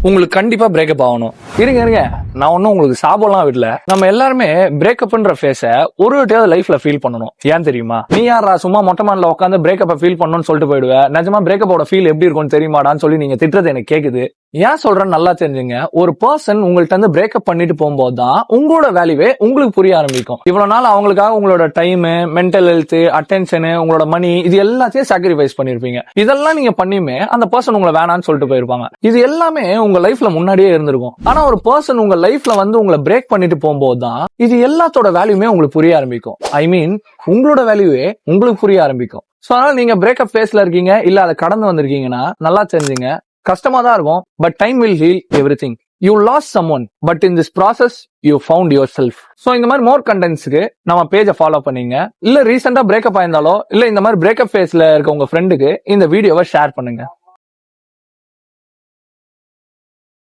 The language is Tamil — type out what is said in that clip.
உங்களுக்கு கண்டிப்பா பிரேக்கப் ஆகணும். இருங்க நான் ஒன்னும் உங்களுக்கு சாபம்லாம் விடல. நம்ம எல்லாருமே பிரேக்கப்ன்ற ஃபேஸ ஒரு வாட்டியாவது லைஃப்ல ஃபீல் பண்ணணும். ஏன் தெரியுமா? நீ யாரா சும்மா மொட்டை மாடல உட்காந்து பிரேக்கப்பை ஃபீல் பண்ணணும்னு சொல்லிட்டு போயிடுவ. நிஜமா பிரேக்கப்போட ஃபீல் எப்படி இருக்கும்னு தெரியுமாடான்னு சொல்லி நீங்க திட்டுறது எனக்கு கேக்குது. ஏன் சொல்றேன்னு நல்லா தெரிஞ்சுங்க. ஒரு பர்சன் உங்கள்ட்ட இருந்து பிரேக்கப் பண்ணிட்டு போகும்போது தான் உங்களோட வேல்யூவே உங்களுக்கு புரிய ஆரம்பிக்கும். இவ்வளவு நாள் அவங்களுக்காக உங்களோட டைம், மென்டல் ஹெல்த், அட்டென்ஷன், உங்களோட மணி, இது எல்லாத்தையும் சாக்ரிஃபைஸ் பண்ணிருப்பீங்க. இதெல்லாம் நீங்க பண்ணியுமே அந்த பர்சன் உங்களை வேணான்னு சொல்லிட்டு போயிருப்பாங்க. இது எல்லாமே உங்க லைஃப்ல முன்னாடியே இருந்திருக்கும். ஆனா ஒரு பர்சன் உங்க லைஃப்ல வந்து உங்களை பிரேக் பண்ணிட்டு போகும்போது தான் இது எல்லாத்தோட வேல்யூமே உங்களுக்கு புரிய ஆரம்பிக்கும். ஐ மீன் உங்களோட வேல்யூவே உங்களுக்கு புரிய ஆரம்பிக்கும். சோ அதனால நீங்க பிரேக்கப் ஃபேஸ்ல இருக்கீங்க, இல்ல அதை கடந்து வந்திருக்கீங்கன்னா நல்லா தெரிஞ்சுங்க. கஷ்டமா தான் இருக்கும், but time will heal everything. You lost someone, but in this process, you found yourself. So இந்த மாதிரி மோர் கண்டென்ட்ஸ்க்கு நம்ம பேஜை ஃபாலோ பண்ணீங்க. இல்ல ரீசெண்டா பிரேக்கப் ஆயிருந்தாலோ, இல்ல இந்த மாதிரி பிரேக்கப் ஃபேஸ்ல இருக்க உங்க ஃப்ரெண்டுக்கு இந்த வீடியோவை ஷேர் பண்ணுங்க.